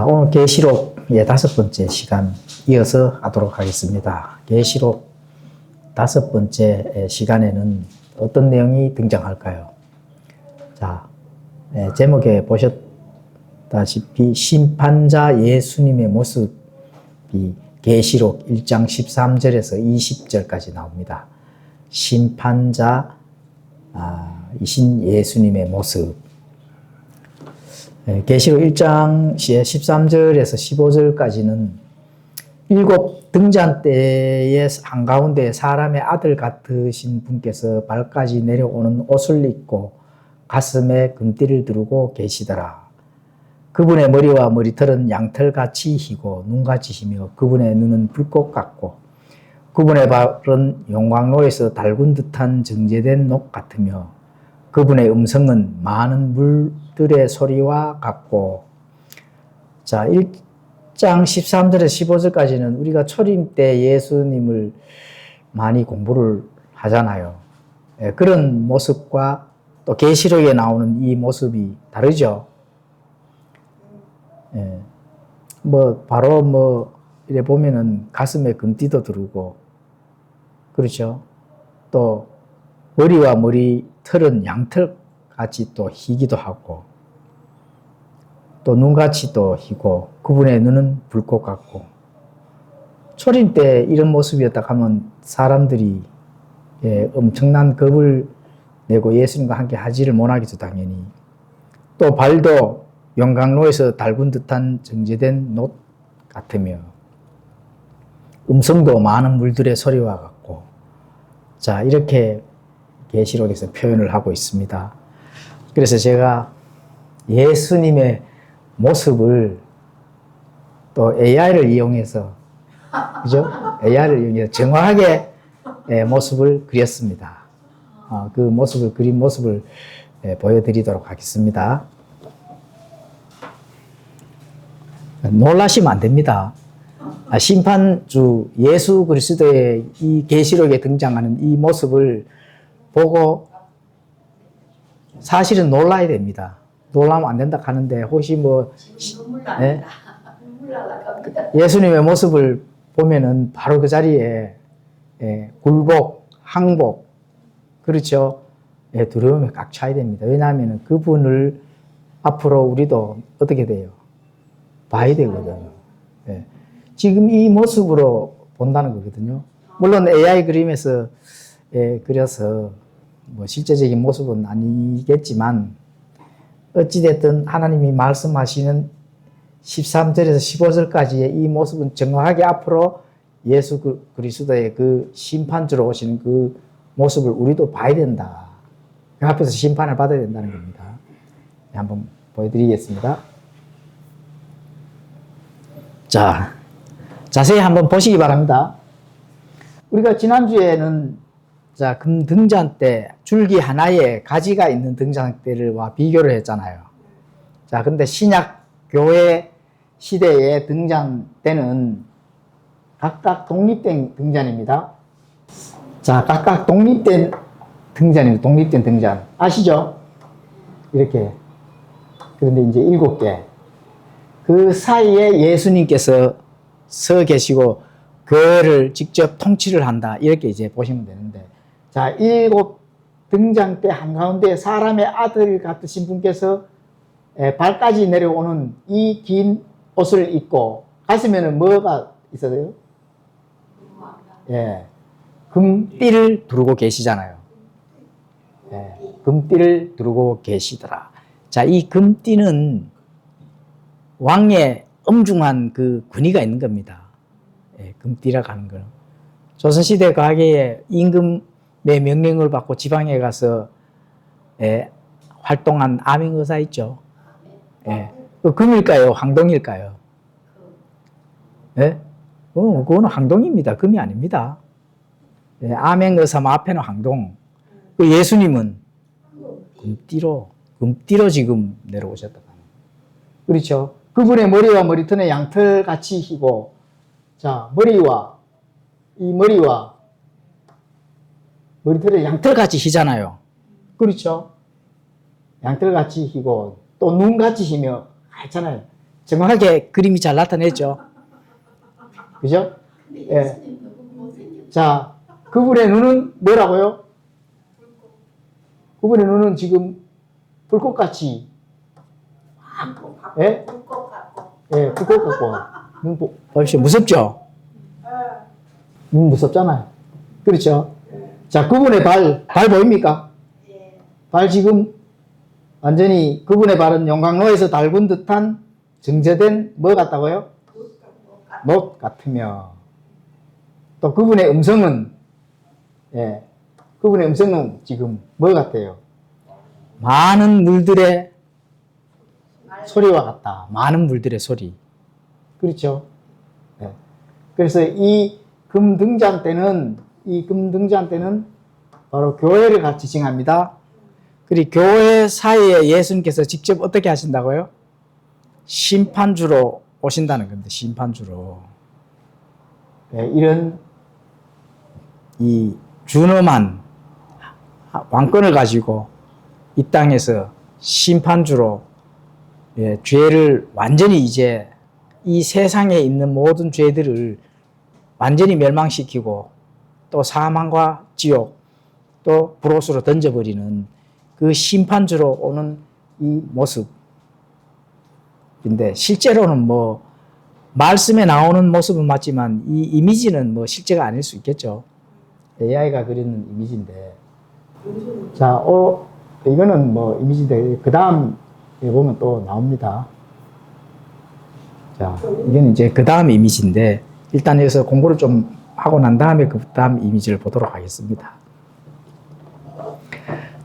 자, 오늘 계시록의 5번째 시간 이어서 하도록 하겠습니다. 계시록 5번째 시간에는 어떤 내용이 등장할까요? 자, 제목에 보셨다시피 심판자 예수님의 모습이 계시록 1장 13절에서 20절까지 나옵니다. 심판자 이신 예수님의 모습. 계시록 1장 13절에서 15절까지는 7 등잔 때의 한가운데 사람의 아들 같으신 분께서 발까지 내려오는 옷을 입고 가슴에 금띠를 두르고 계시더라. 그분의 머리와 머리털은 양털같이 희고 눈같이 희며 그분의 눈은 불꽃 같고 그분의 발은 용광로에서 달군 듯한 정제된 녹 같으며 그분의 음성은 많은 물들의 소리와 같고. 자, 1장 13절에서 15절까지는 우리가 초림 때 예수님을 많이 공부를 하잖아요. 그런 모습과 또 계시록에 나오는 이 모습이 다르죠. 바로 이래 보면은 가슴에 금띠도 두르고, 그렇죠. 또 머리와 머리털은 양털같이 또 희기도 하고, 또 눈같이 또 희고, 그분의 눈은 불꽃 같고. 초림 때 이런 모습이었다 하면 사람들이 엄청난 겁을 내고 예수님과 함께 하지를 못하겠죠, 당연히. 또 발도 용광로에서 달군 듯한 정제된 녹 같으며 음성도 많은 물들의 소리와 같고. 자, 이렇게 계시록에서 표현을 하고 있습니다. 그래서 제가 예수님의 모습을 또 AI를 이용해서, 그죠? AI를 이용해서 정확하게 모습을 그렸습니다. 그 모습을 그린 모습을 보여드리도록 하겠습니다. 놀라시면 안 됩니다. 심판주 예수 그리스도의 이 계시록에 등장하는 이 모습을 보고 사실은 놀라야 됩니다. 놀라면 안 된다 하는데 혹시 예수님의 모습을 보면은 바로 그 자리에 굴복, 항복, 그렇죠? 두려움에 꽉 차야 됩니다. 왜냐하면 그분을 앞으로 우리도 어떻게 돼요? 봐야 되거든요. 지금 이 모습으로 본다는 거거든요. 물론 AI 그림에서 그려서 실제적인 모습은 아니겠지만 어찌됐든 하나님이 말씀하시는 13절에서 15절까지의 이 모습은 정확하게 앞으로 예수 그리스도의 그 심판주로 오시는 그 모습을 우리도 봐야 된다. 그 앞에서 심판을 받아야 된다는 겁니다. 한번 보여드리겠습니다. 자, 자세히 한번 보시기 바랍니다. 우리가 지난주에는 금 등잔대, 줄기 하나에 가지가 있는 등잔대와 비교를 했잖아요. 자, 근데 신약 교회 시대의 등잔대는 각각 독립된 등잔입니다. 자, 각각 독립된 등잔입니다. 독립된 등잔. 아시죠? 이렇게. 그런데 이제 7개. 그 사이에 예수님께서 서 계시고 교회를 직접 통치를 한다. 이렇게 이제 보시면 되는데. 자, 7 등잔대 한가운데 사람의 아들 같으신 분께서 발까지 내려오는 이 긴 옷을 입고 가슴에는 뭐가 있어요? 금띠를 두르고 계시잖아요. 금띠를 두르고 계시더라. 자, 이 금띠는 왕의 엄중한 그 권위가 있는 겁니다. 금띠라고 하는 거는. 조선시대 과거에 임금의 명령을 받고 지방에 가서 활동한 암행의사 있죠. 그 금일까요? 황동일까요? 그거는 황동입니다. 금이 아닙니다. 암행의사 앞에는 황동. 그 예수님은 금띠로 지금 내려오셨다. 그렇죠? 그분의 머리와 머리털은 양털같이 희고, 자, 머리와 머리털은 양털같이 희잖아요. 그렇죠? 양털같이 희고, 또 눈같이 희며, 하잖아요. 정확하게 그림이 잘 나타냈죠. 그죠? 예. 자, 그분의 눈은 뭐라고요? 그분의 눈은 지금 불꽃같이, 예? 예, 불꽃 같고. 눈 보십시오. 무섭죠? 눈 무섭잖아요. 그렇죠? 자, 그분의 발 보입니까? 발 지금 완전히 그분의 발은 용광로에서 달군 듯한 정제된 뭐 같다고요? 못 같으며. 또 그분의 음성은, 예, 그분의 음성은 지금 뭐 같아요? 많은 물들의 소리와 같다. 많은 물들의 소리. 그렇죠? 예. 그래서 이 금등잔 때는 바로 교회를 같이 징합니다. 그리고 교회 사이에 예수님께서 직접 어떻게 하신다고요? 심판주로 오신다는 겁니다. 심판주로. 예, 이런 이 준엄한 왕권을 가지고 이 땅에서 심판주로, 예, 죄를 완전히 이제 이 세상에 있는 모든 죄들을 완전히 멸망시키고 또 사망과 지옥 또 불옷으로 던져버리는 그 심판주로 오는 이 모습인데, 실제로는 뭐 말씀에 나오는 모습은 맞지만 이 이미지는 뭐 실제가 아닐 수 있겠죠. AI가 그리는 이미지인데, 자, 이거는 뭐 이미지인데 그 다음에 보면 또 나옵니다. 자, 이건 이제 그 다음 이미지인데 일단 여기서 공부를 좀 하고 난 다음에 그 다음 이미지를 보도록 하겠습니다.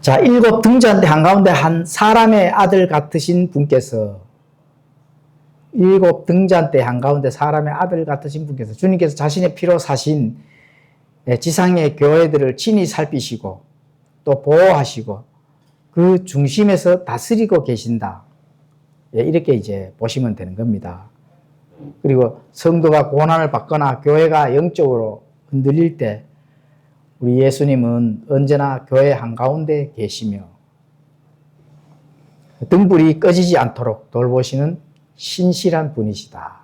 자, 7 등잔대 한가운데 한 사람의 아들 같으신 분께서, 7 등잔대 한가운데 사람의 아들 같으신 분께서, 주님께서 자신의 피로 사신 지상의 교회들을 친히 살피시고 또 보호하시고 그 중심에서 다스리고 계신다. 이렇게 이제 보시면 되는 겁니다. 그리고 성도가 고난을 받거나 교회가 영적으로 흔들릴 때 우리 예수님은 언제나 교회 한가운데 계시며 등불이 꺼지지 않도록 돌보시는 신실한 분이시다.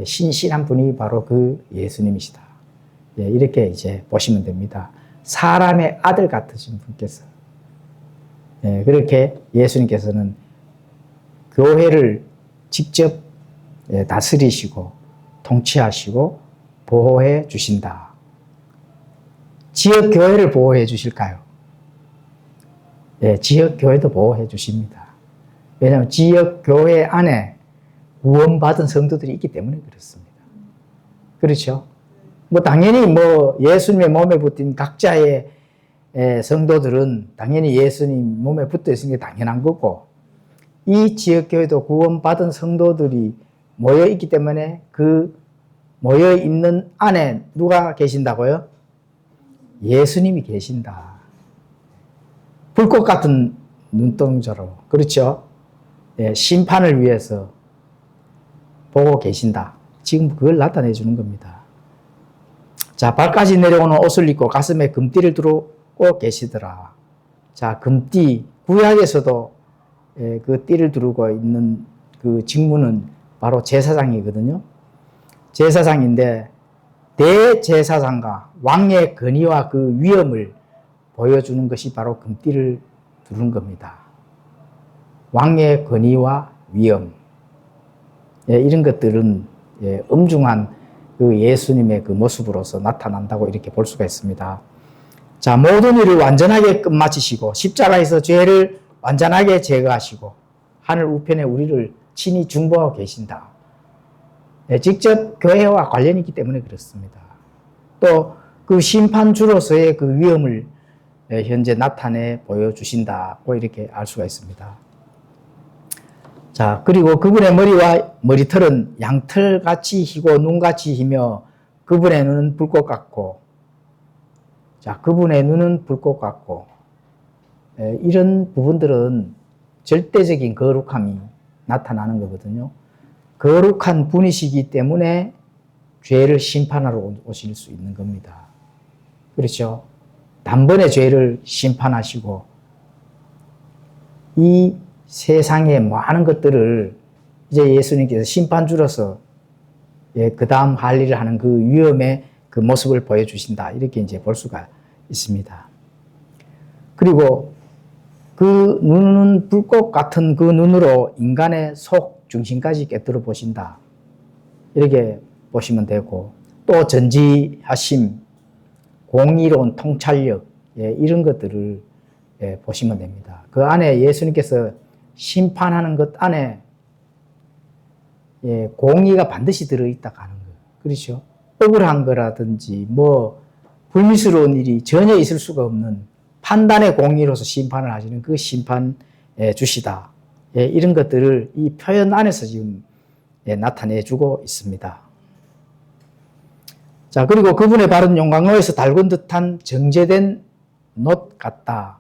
신실한 분이 바로 그 예수님이시다. 이렇게 이제 보시면 됩니다. 사람의 아들 같으신 분께서, 그렇게 예수님께서는 교회를 직접 다스리시고 통치하시고 보호해 주신다. 지역 교회를 보호해 주실까요? 지역 교회도 보호해 주십니다. 왜냐하면 지역 교회 안에 구원받은 성도들이 있기 때문에 그렇습니다. 그렇죠? 뭐 당연히 뭐 예수님의 몸에 붙은 각자의 성도들은 당연히 예수님 몸에 붙어 있는 게 당연한 거고, 이 지역 교회도 구원받은 성도들이 모여 있기 때문에 그 모여 있는 안에 누가 계신다고요? 예수님이 계신다. 불꽃 같은 눈동자로, 그렇죠? 심판을 위해서 보고 계신다. 지금 그걸 나타내 주는 겁니다. 자, 발까지 내려오는 옷을 입고 가슴에 금띠를 두르고 계시더라. 자, 금띠, 구약에서도 그 띠를 두르고 있는 그 직무는 바로 제사장이거든요. 제사장인데 대제사장과 왕의 권위와 그 위엄을 보여주는 것이 바로 금띠를 두른 겁니다. 왕의 권위와 위엄, 이런 것들은 엄중한 그 예수님의 그 모습으로서 나타난다고 이렇게 볼 수가 있습니다. 자, 모든 일을 완전하게 끝마치시고 십자가에서 죄를 완전하게 제거하시고 하늘 우편에 우리를 친히 중보하고 계신다. 직접 교회와 관련이 있기 때문에 그렇습니다. 또 그 심판주로서의 그 위엄을 현재 나타내 보여주신다고 이렇게 알 수가 있습니다. 자, 그리고 그분의 머리와 머리털은 양털같이 희고 눈같이 희며 그분의 눈은 불꽃 같고, 자, 그분의 눈은 불꽃 같고, 이런 부분들은 절대적인 거룩함이 나타나는 거거든요. 거룩한 분이시기 때문에 죄를 심판하러 오실 수 있는 겁니다. 그렇죠? 단번에 죄를 심판하시고 이 세상의 많은 것들을 이제 예수님께서 심판주로서 예, 그 다음 할 일을 하는 그 위험의 그 모습을 보여주신다. 이렇게 이제 볼 수가 있습니다. 그리고 그 눈은 불꽃 같은 그 눈으로 인간의 속 중심까지 꿰뚫어 보신다. 이렇게 보시면 되고, 또 전지하심, 공의로운 통찰력, 예, 이런 것들을 예, 보시면 됩니다. 그 안에 예수님께서 심판하는 것 안에 예, 공의가 반드시 들어있다고 하는 거예요. 그렇죠? 억울한 거라든지 불미스러운 일이 전혀 있을 수가 없는 판단의 공의로서 심판을 하시는 그 심판 주시다. 예, 이런 것들을 이 표현 안에서 지금 예, 나타내주고 있습니다. 자, 그리고 그분의 발은 용광로에서 달군 듯한 정제된 놋 같다.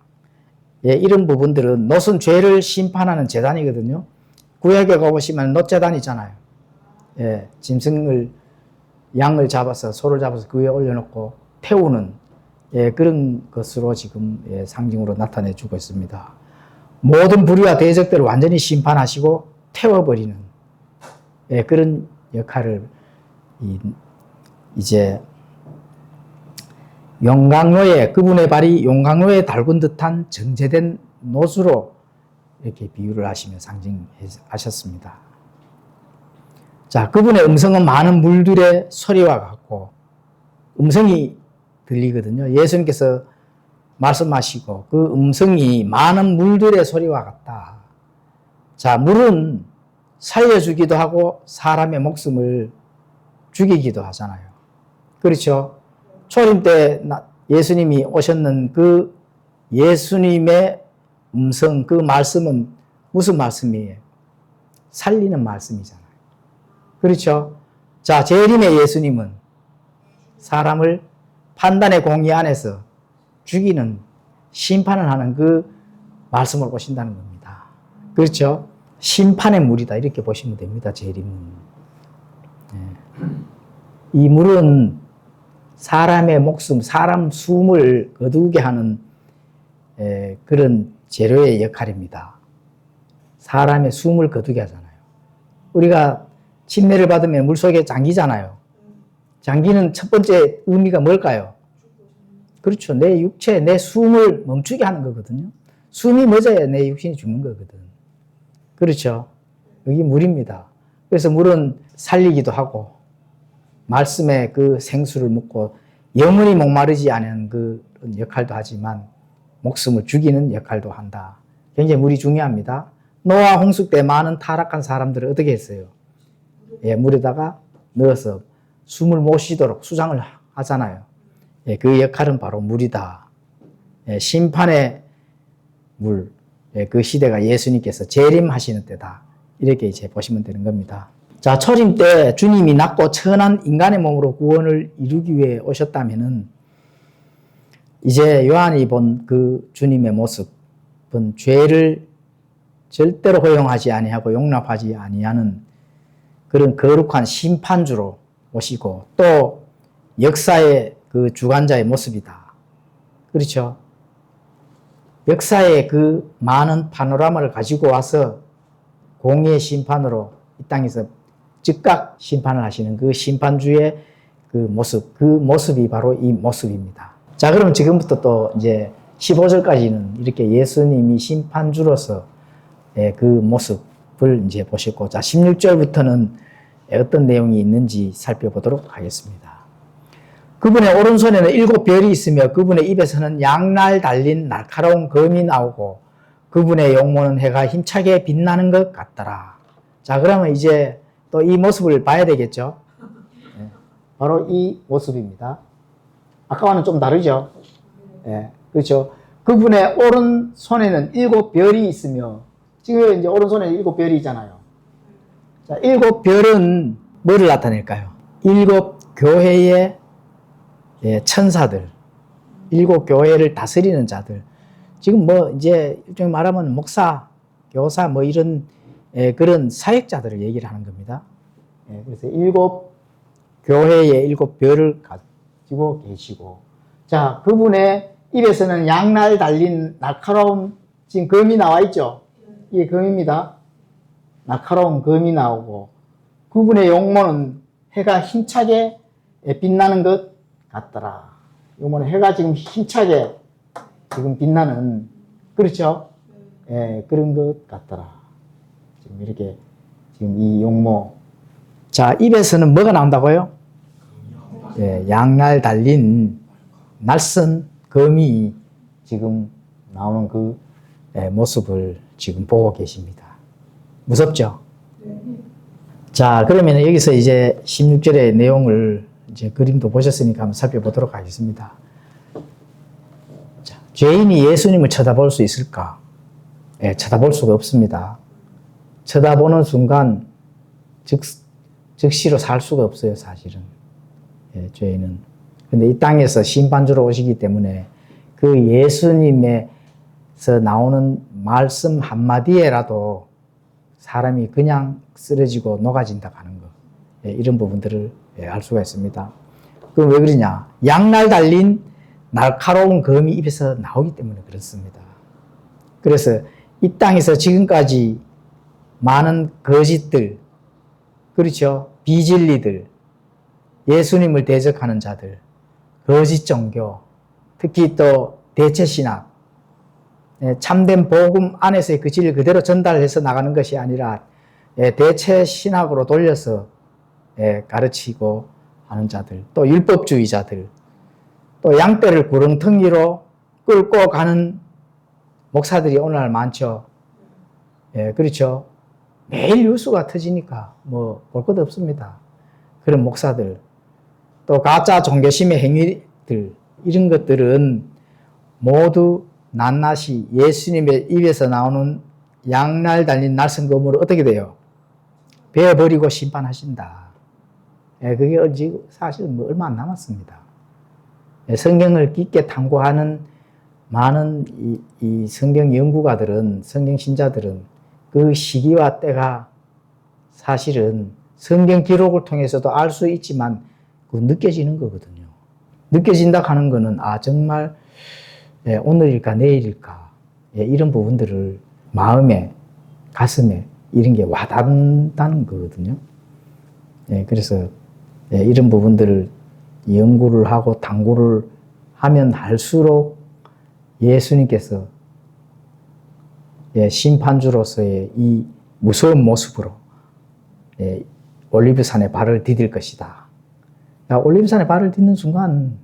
예, 이런 부분들은 놋은 죄를 심판하는 재단이거든요. 구약에 가보시면 놋재단 있잖아요. 예, 양을 잡아서, 소를 잡아서 그 위에 올려놓고 태우는 예, 그런 것으로 지금 예, 상징으로 나타내주고 있습니다. 모든 불의와 대적들을 완전히 심판하시고 태워버리는 예, 그런 역할을 이제 그분의 발이 용광로에 달군 듯한 정제된 놋으로 이렇게 비유를 하시며 상징하셨습니다. 자, 그분의 음성은 많은 물들의 소리와 같고, 음성이 들리거든요. 예수님께서 말씀하시고, 그 음성이 많은 물들의 소리와 같다. 자, 물은 살려주기도 하고, 사람의 목숨을 죽이기도 하잖아요. 그렇죠? 초림 때 예수님이 오셨는 그 예수님의 음성, 그 말씀은 무슨 말씀이에요? 살리는 말씀이잖아요. 그렇죠? 자, 재림의 예수님은 사람을 판단의 공의 안에서 죽이는, 심판을 하는 그 말씀을 오신다는 겁니다. 그렇죠? 심판의 물이다. 이렇게 보시면 됩니다. 재림은. 이 물은 사람의 목숨, 사람 숨을 거두게 하는 그런 재료의 역할입니다. 사람의 숨을 거두게 하잖아요. 우리가 침례를 받으면 물속에 잠기잖아요. 잠기는 첫 번째 의미가 뭘까요? 그렇죠. 내 육체, 내 숨을 멈추게 하는 거거든요. 숨이 멎어야 내 육신이 죽는 거거든. 그렇죠. 여기 물입니다. 그래서 물은 살리기도 하고, 말씀에 그 생수를 묻고 영원히 목마르지 않은 그 역할도 하지만 목숨을 죽이는 역할도 한다. 굉장히 물이 중요합니다. 노아 홍수 때 많은 타락한 사람들을 어떻게 했어요? 예, 물에다가 넣어서 숨을 못 쉬도록 수장을 하잖아요. 예, 그 역할은 바로 물이다. 예, 심판의 물, 예, 그 시대가 예수님께서 재림하시는 때다. 이렇게 이제 보시면 되는 겁니다. 자, 초림 때 주님이 낮고 천한 인간의 몸으로 구원을 이루기 위해 오셨다면은 이제 요한이 본 그 주님의 모습은 죄를 절대로 허용하지 아니하고 용납하지 아니하는 그런 거룩한 심판주로 오시고 또 역사의 그 주관자의 모습이다. 그렇죠? 역사의 그 많은 파노라마를 가지고 와서 공의의 심판으로 이 땅에서 즉각 심판을 하시는 그 심판주의 그 모습이 바로 이 모습입니다. 자, 그럼 지금부터 또 이제 15절까지는 이렇게 예수님이 심판주로서 그 모습을 이제 보시고, 자, 16절부터는 어떤 내용이 있는지 살펴보도록 하겠습니다. 그분의 오른손에는 7별이 있으며 그분의 입에서는 양날 달린 날카로운 검이 나오고 그분의 용모는 해가 힘차게 빛나는 것 같더라. 자, 그러면 이제 또 이 모습을 봐야 되겠죠? 네, 바로 이 모습입니다. 아까와는 좀 다르죠? 네, 그렇죠? 그분의 오른손에는 7별이 있으며, 지금 이제 오른손에 7별이 있잖아요. 자, 7별은 뭐를 나타낼까요? 7 교회의 천사들, 7 교회를 다스리는 자들. 지금 이제 일종의 말하면 목사, 교사 이런 그런 사역자들을 얘기를 하는 겁니다. 그래서 7 교회의 7별을 가지고 계시고, 자, 그분의 입에서는 양날 달린 날카로운 지금 검이 나와 있죠? 이게 검입니다. 날카로운 검이 나오고 그분의 용모는 해가 힘차게 빛나는 것 같더라. 용모는 해가 지금 힘차게 지금 빛나는 그렇죠? 예, 그런 것 같더라. 지금 이렇게 지금 이 용모 자 입에서는 뭐가 나온다고요? 예, 양날 달린 날선 검이 지금 나오는 그 모습을 지금 보고 계십니다. 무섭죠? 자, 그러면 여기서 이제 16절의 내용을 이제 그림도 보셨으니까 한번 살펴보도록 하겠습니다. 자, 죄인이 예수님을 쳐다볼 수 있을까? 예, 쳐다볼 수가 없습니다. 쳐다보는 순간 즉시로 살 수가 없어요, 사실은. 예, 죄인은. 근데 이 땅에서 심판주로 오시기 때문에 그 예수님에서 나오는 말씀 한마디에라도 사람이 그냥 쓰러지고 녹아진다 하는 거. 예, 이런 부분들을 알 수가 있습니다. 그럼 왜 그러냐? 양날 달린 날카로운 검이 입에서 나오기 때문에 그렇습니다. 그래서 이 땅에서 지금까지 많은 거짓들, 그렇죠? 비진리들, 예수님을 대적하는 자들, 거짓 종교, 특히 또 대체신학, 참된 복음 안에서의 그 진리를 그대로 전달해서 나가는 것이 아니라 대체신학으로 돌려서 가르치고 하는 자들, 또 율법주의자들, 또 양떼를 구렁텅이로 끌고 가는 목사들이 오늘날 많죠. 그렇죠. 매일 뉴스가 터지니까 뭐 볼 것도 없습니다. 그런 목사들, 또 가짜 종교심의 행위들, 이런 것들은 모두 낱낱이 예수님의 입에서 나오는 양날 달린 날선검으로 어떻게 돼요? 베어버리고 심판하신다. 그게 사실 뭐 얼마 안 남았습니다. 성경을 깊게 탐구하는 많은 이 성경 연구가들은, 성경 신자들은 그 시기와 때가 사실은 성경 기록을 통해서도 알 수 있지만 그 느껴지는 거거든요. 느껴진다 하는 거는 정말 오늘일까 내일일까 이런 부분들을 마음에 가슴에 이런 게 와닿는다는 거거든요. 그래서 이런 부분들을 연구를 하고 탐구를 하면 할수록 예수님께서 심판주로서의 이 무서운 모습으로 올리브산에 발을 디딜 것이다. 올리브산에 발을 딛는 순간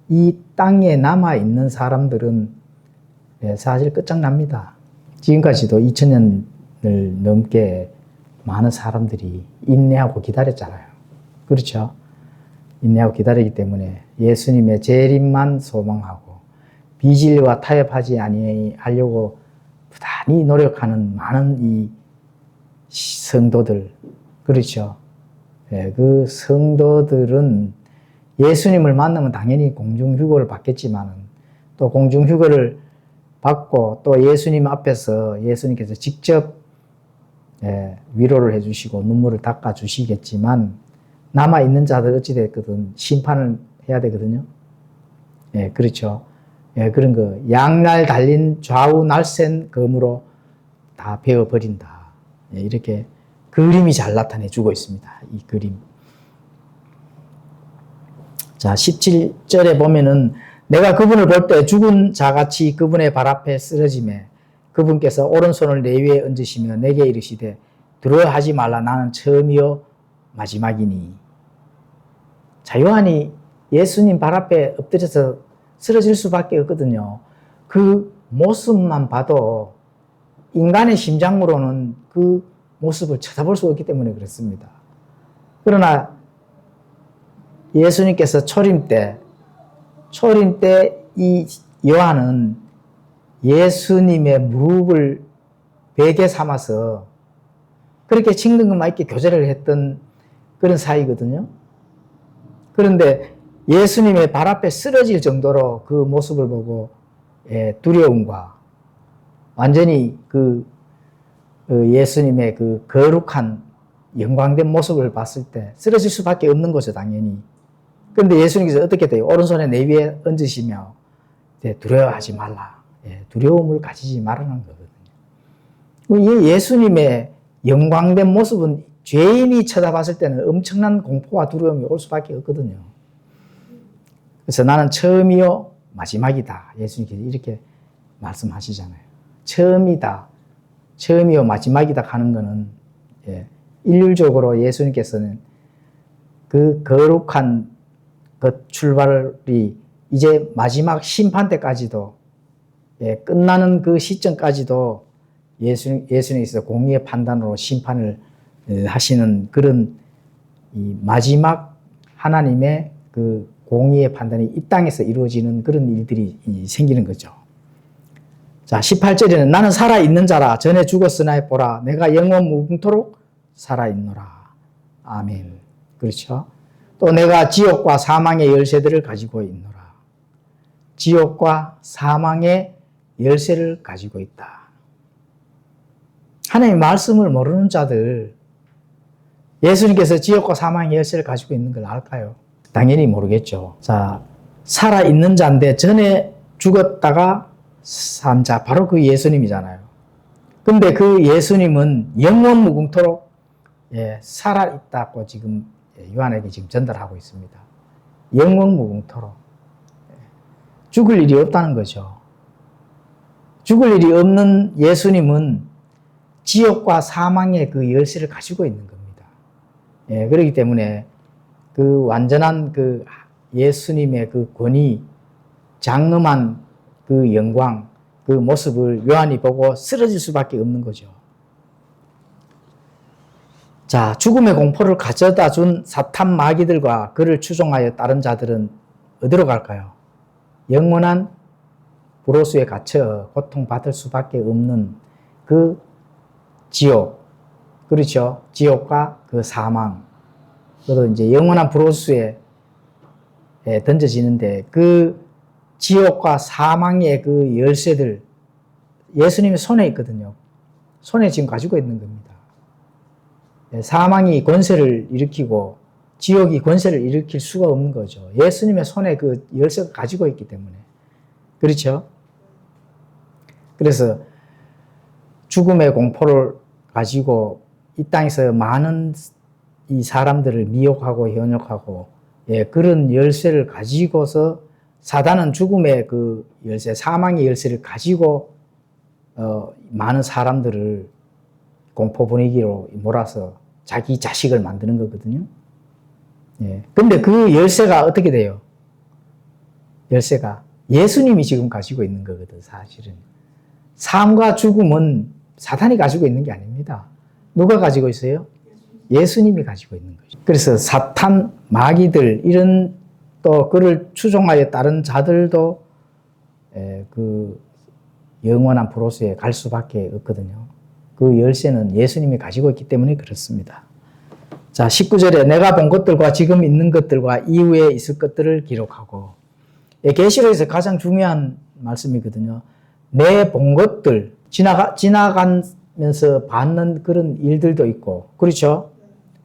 이 땅에 남아있는 사람들은 사실 끝장납니다. 지금까지도 2000년을 넘게 많은 사람들이 인내하고 기다렸잖아요. 그렇죠? 인내하고 기다리기 때문에 예수님의 재림만 소망하고 비진리와 타협하지 아니하려고 부단히 노력하는 많은 이 성도들, 그렇죠? 그 성도들은 예수님을 만나면 당연히 공중휴거를 받겠지만 또 공중휴거를 받고 또 예수님 앞에서 예수님께서 직접 위로를 해주시고 눈물을 닦아주시겠지만 남아있는 자들 어찌됐거든 심판을 해야 되거든요. 그렇죠. 그런 거 양날 달린 좌우 날쌘 검으로 다 베어버린다. 이렇게 그림이 잘 나타내주고 있습니다. 이 그림. 자, 17절에 보면은 내가 그분을 볼 때 죽은 자같이 그분의 발 앞에 쓰러지매 그분께서 오른손을 내 위에 얹으시며 내게 이르시되 두려워하지 말라 나는 처음이요 마지막이니. 자, 요한이 예수님 발 앞에 엎드려서 쓰러질 수밖에 없거든요. 그 모습만 봐도 인간의 심장으로는 그 모습을 쳐다볼 수 없기 때문에 그렇습니다. 그러나 예수님께서 초림 때 이 요한은 예수님의 무릎을 베개 삼아서 그렇게 칭등과 있게 교제를 했던 그런 사이거든요. 그런데 예수님의 발 앞에 쓰러질 정도로 그 모습을 보고 두려움과 완전히 그 예수님의 그 거룩한 영광된 모습을 봤을 때 쓰러질 수밖에 없는 거죠, 당연히. 그런데 예수님께서 어떻게 돼요? 오른손에 내 위에 얹으시며 두려워하지 말라. 두려움을 가지지 말라는 거거든요. 예수님의 영광된 모습은 죄인이 쳐다봤을 때는 엄청난 공포와 두려움이 올 수밖에 없거든요. 그래서 나는 처음이요 마지막이다. 예수님께서 이렇게 말씀하시잖아요. 처음이요 마지막이다 하는 것은 일률적으로 예수님께서는 그 거룩한 그 출발이 이제 마지막 심판 때까지도 끝나는 그 시점까지도 예수님께서 공의의 판단으로 심판을 하시는 그런 이 마지막 하나님의 그 공의의 판단이 이 땅에서 이루어지는 그런 일들이 생기는 거죠. 자, 18절에는 나는 살아있는 자라 전에 죽었으나 보라 내가 영원 무궁토록 살아있노라. 아멘. 그렇죠? 또 내가 지옥과 사망의 열쇠들을 가지고 있노라. 지옥과 사망의 열쇠를 가지고 있다. 하나님의 말씀을 모르는 자들, 예수님께서 지옥과 사망의 열쇠를 가지고 있는 걸 알까요? 당연히 모르겠죠. 자, 살아있는 자인데 전에 죽었다가 산 자, 바로 그 예수님이잖아요. 근데 그 예수님은 영원 무궁토록 살아있다고 지금 요한에게 지금 전달하고 있습니다. 영원 무궁토록. 죽을 일이 없다는 거죠. 죽을 일이 없는 예수님은 지옥과 사망의 그 열쇠를 가지고 있는 겁니다. 그렇기 때문에 그 완전한 그 예수님의 그 권위, 장엄한 그 영광, 그 모습을 요한이 보고 쓰러질 수밖에 없는 거죠. 자, 죽음의 공포를 가져다 준 사탄 마귀들과 그를 추종하여 따른 자들은 어디로 갈까요? 영원한 불호수에 갇혀 고통받을 수밖에 없는 그 지옥, 그렇죠? 지옥과 그 사망, 그리고 이제 영원한 불호수에 던져지는데 그 지옥과 사망의 그 열쇠들 예수님의 손에 있거든요. 손에 지금 가지고 있는 겁니다. 사망이 권세를 일으키고 지옥이 권세를 일으킬 수가 없는 거죠. 예수님의 손에 그 열쇠가 가지고 있기 때문에. 그렇죠? 그래서 죽음의 공포를 가지고 이 땅에서 많은 이 사람들을 미혹하고 현혹하고 그런 열쇠를 가지고서 사단은 죽음의 그 열쇠, 사망의 열쇠를 가지고 많은 사람들을 공포 분위기로 몰아서 자기 자식을 만드는 거거든요. 근데 그 열쇠가 어떻게 돼요? 열쇠가 예수님이 지금 가지고 있는 거거든, 사실은. 삶과 죽음은 사탄이 가지고 있는 게 아닙니다. 누가 가지고 있어요? 예수님이 가지고 있는 거죠. 그래서 사탄, 마귀들, 이런 또 그를 추종하여 따른 자들도 그 영원한 불호수에 갈 수밖에 없거든요. 그 열쇠는 예수님이 가지고 있기 때문에 그렇습니다. 자, 19절에 내가 본 것들과 지금 있는 것들과 이후에 있을 것들을 기록하고, 계시록에서 가장 중요한 말씀이거든요. 내 본 것들, 지나가면서 받는 그런 일들도 있고, 그렇죠?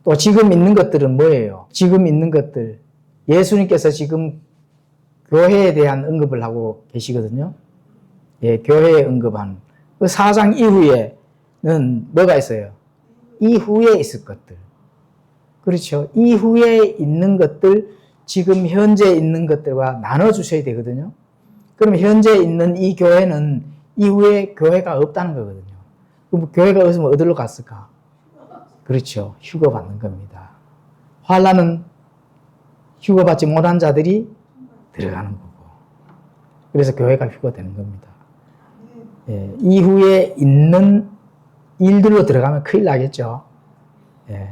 또 지금 있는 것들은 뭐예요? 지금 있는 것들, 예수님께서 지금 교회에 대한 언급을 하고 계시거든요. 교회에 언급한 그 4장 이후에는 뭐가 있어요? 이후에 있을 것들. 그렇죠? 이후에 있는 것들, 지금 현재 있는 것들과 나눠주셔야 되거든요. 그럼 현재 있는 이 교회는 이후에 교회가 없다는 거거든요. 그럼 교회가 없으면 어디로 갔을까? 그렇죠. 휴거받는 겁니다. 환난은 휴거받지 못한 자들이 들어가는 거고. 그래서 교회가 휴거되는 겁니다. 이후에 있는 일들로 들어가면 큰일 나겠죠.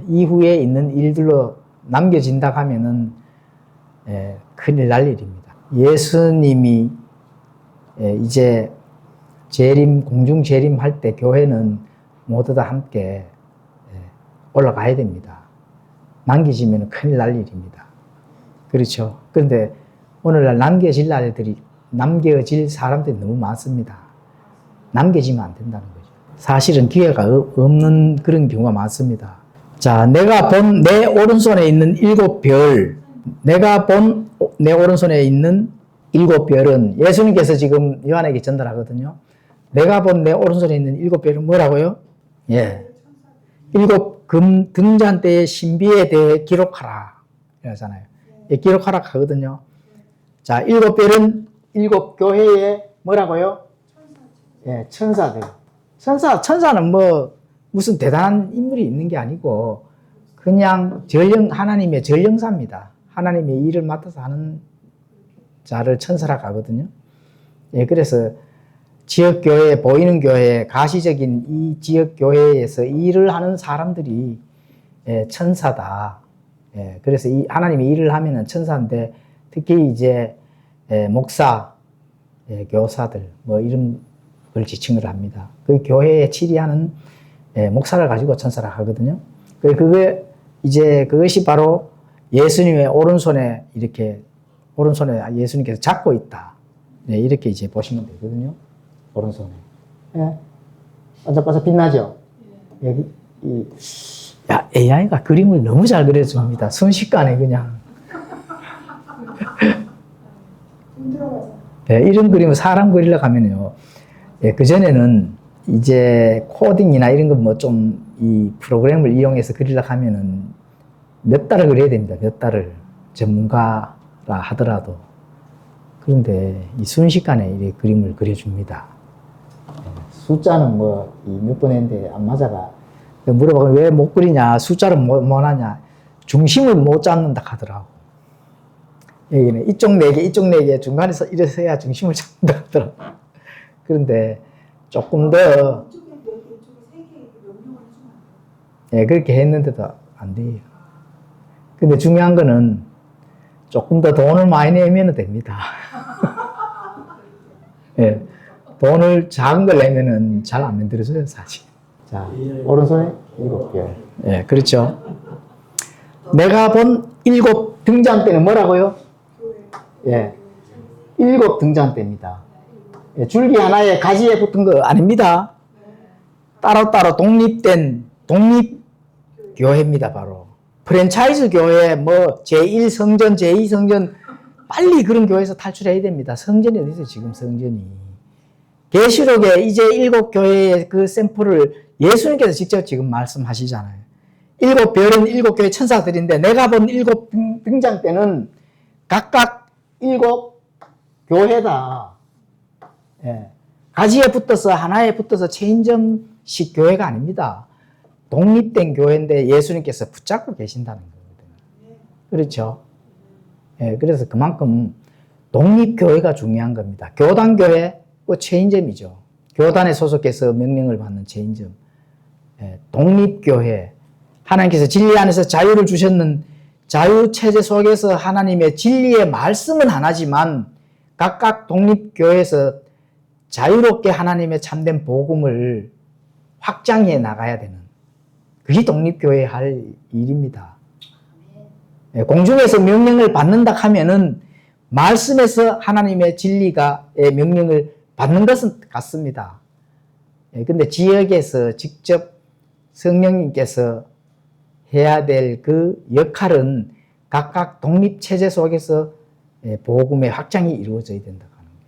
이후에 있는 일들로 남겨진다 하면은 큰일 날 일입니다. 예수님이 이제 공중 재림할 때 교회는 모두 다 함께 올라가야 됩니다. 남겨지면 큰일 날 일입니다. 그렇죠. 그런데 오늘날 남겨질 사람들이 너무 많습니다. 남겨지면 안 된다는 거죠. 사실은 기회가 없는 그런 경우가 많습니다. 자, 내가 본 내 오른손에 있는 7별, 내가 본 내 오른손에 있는 7별은 예수님께서 지금 요한에게 전달하거든요. 내가 본 내 오른손에 있는 7별은 뭐라고요? 일곱 금 등잔 때의 신비에 대해 기록하라. 이러잖아요. 예, 기록하라 하거든요. 자, 일곱 별은 일곱 교회의 뭐라고요? 예, 천사들. 천사는 뭐 무슨 대단한 인물이 있는 게 아니고 그냥 하나님의 전령사입니다. 하나님의 일을 맡아서 하는 자를 천사라고 하거든요. 예, 그래서 지역교회, 보이는 교회, 가시적인 이 지역교회에서 일을 하는 사람들이 예, 천사다. 예, 그래서 이 하나님의 일을 하면은 천사인데 특히 이제 예, 목사, 예, 교사들 뭐 이런 걸 지칭을 합니다. 그 교회에 치리하는 예, 목사를 가지고 천사라 하거든요. 그것이 바로 예수님의 오른손에 예수님께서 잡고 있다. 네, 이렇게 이제 보시면 되거든요. 오른손에. 예. 반짝반짝 빛나죠? 여기, 야, AI가 그림을 너무 잘 그려줍니다. 순식간에 그냥. 네, 이런 그림을 사람 그리려고 하면요. 예, 그전에는 이제 코딩이나 이런 거 뭐 좀 이 프로그램을 이용해서 그리려고 하면은 몇 달을 그려야 됩니다. 몇 달을. 전문가라 하더라도. 그런데 이 순식간에 이 그림을 그려줍니다. 숫자는 뭐 몇 번 했는데 안 맞아가. 물어보면 왜 못 그리냐, 숫자를 못 하냐, 중심을 못 잡는다 하더라고. 여기는 이쪽 4개, 이쪽 4개 중간에서 이래서 해야 중심을 잡는다 하더라고. 그런데 조금 더 예, 그렇게 했는데도 안 돼요. 근데 중요한 거는 조금 더 돈을 많이 내면 됩니다. 예, 돈을 작은 걸 내면은 잘 안 만들어져요, 사실. 자, 오른손에 7개. 예, 그렇죠. 내가 본 7 등잔대는 뭐라고요? 예, 7 등잔대입니다. 예, 줄기 하나에 가지에 붙은 거 아닙니다. 따로따로 독립된 독립교회입니다, 바로. 프랜차이즈 교회, 뭐, 제1성전, 제2성전, 빨리 그런 교회에서 탈출해야 됩니다. 성전이 어디 있어요, 지금 성전이. 계시록에 이제 7 교회의 그 샘플을 예수님께서 직접 지금 말씀하시잖아요. 7 별은 7 교회 천사들인데 내가 본 7 등잔대는 각각 7 교회다. 예. 가지에 붙어서 하나에 붙어서 체인점식 교회가 아닙니다. 독립된 교회인데 예수님께서 붙잡고 계신다는 거거든요. 그렇죠? 예, 그래서 그만큼 독립교회가 중요한 겁니다. 교단교회, 체인점이죠. 교단에 소속해서 명령을 받는 체인점. 예, 독립교회. 하나님께서 진리 안에서 자유를 주셨는 자유체제 속에서 하나님의 진리의 말씀은 하나지만 각각 독립교회에서 자유롭게 하나님의 참된 복음을 확장해 나가야 되는 그게 독립교회의 할 일입니다. 예, 공중에서 명령을 받는다 하면은 말씀에서 하나님의 진리가의 명령을 받는 것은 같습니다. 예, 근데 지역에서 직접 성령님께서 해야 될 그 역할은 각각 독립체제 속에서 예, 복음의 확장이 이루어져야 된다고 하는 거예요.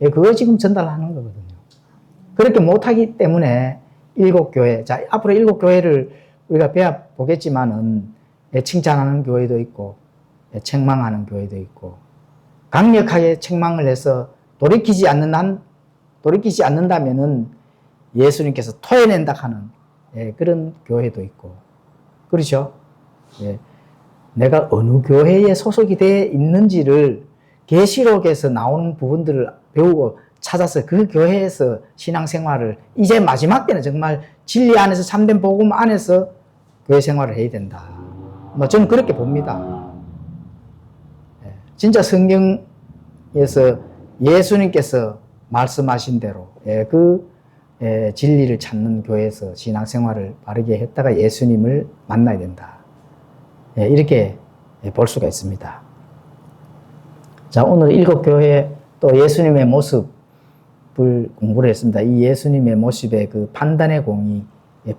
예, 그거 지금 전달하는 거거든요. 그렇게 못하기 때문에 7 교회, 자, 앞으로 7 교회를 우리가 배워보겠지만은, 예, 칭찬하는 교회도 있고, 예, 책망하는 교회도 있고, 강력하게 책망을 해서 돌이키지 않는다면은 예수님께서 토해낸다 하는, 예, 그런 교회도 있고, 그렇죠? 예, 내가 어느 교회에 소속이 되어 있는지를 계시록에서 나오는 부분들을 배우고 찾아서 그 교회에서 신앙생활을 이제 마지막 때는 정말 진리 안에서 참된 복음 안에서 교회 생활을 해야 된다. 뭐 저는 그렇게 봅니다. 예, 진짜 성경에서 예수님께서 말씀하신 대로 진리를 찾는 교회에서 신앙생활을 바르게 했다가 예수님을 만나야 된다. 예, 이렇게 볼 수가 있습니다. 자, 오늘 7 교회 또 예수님의 모습 공부를 했습니다. 이 예수님의 모습의 그 판단의 공이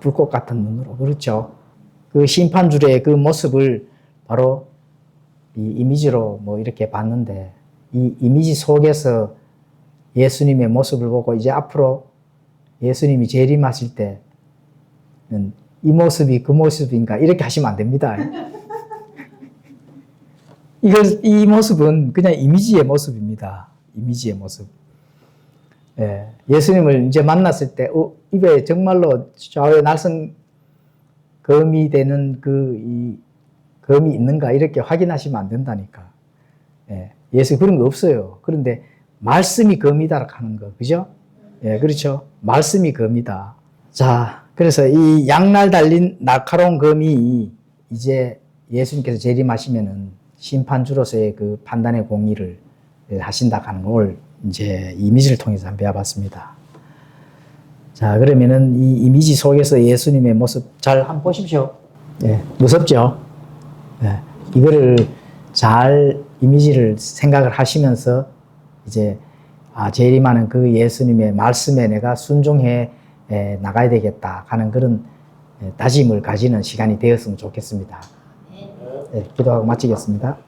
불꽃 같은 눈으로, 그렇죠? 그 심판줄의 그 모습을 바로 이 이미지로 뭐 이렇게 봤는데, 이 이미지 속에서 예수님의 모습을 보고 이제 앞으로 예수님이 재림하실 때는 이 모습이 그 모습인가 이렇게 하시면 안 됩니다. 이 모습은 그냥 이미지의 모습입니다. 이미지의 모습. 예, 예수님을 이제 만났을 때, 입에 정말로 좌우에 날선 검이 되는 이 검이 있는가 이렇게 확인하시면 안 된다니까. 예, 예수 그런 거 없어요. 그런데 말씀이 검이다 하는 거, 그죠? 예, 그렇죠. 말씀이 검이다. 자, 그래서 이 양날 달린 날카로운 검이 이제 예수님께서 재림하시면은 심판주로서의 그 판단의 공의를 하신다 하는 걸 이제 이미지를 통해서 한번 배워봤습니다. 자, 그러면은 이 이미지 속에서 예수님의 모습 잘 한번 보십시오. 예, 무섭죠? 예, 이거를 잘 이미지를 생각을 하시면서 이제 재림하는 그 예수님의 말씀에 내가 순종해 나가야 되겠다 하는 그런 다짐을 가지는 시간이 되었으면 좋겠습니다. 예, 기도하고 마치겠습니다.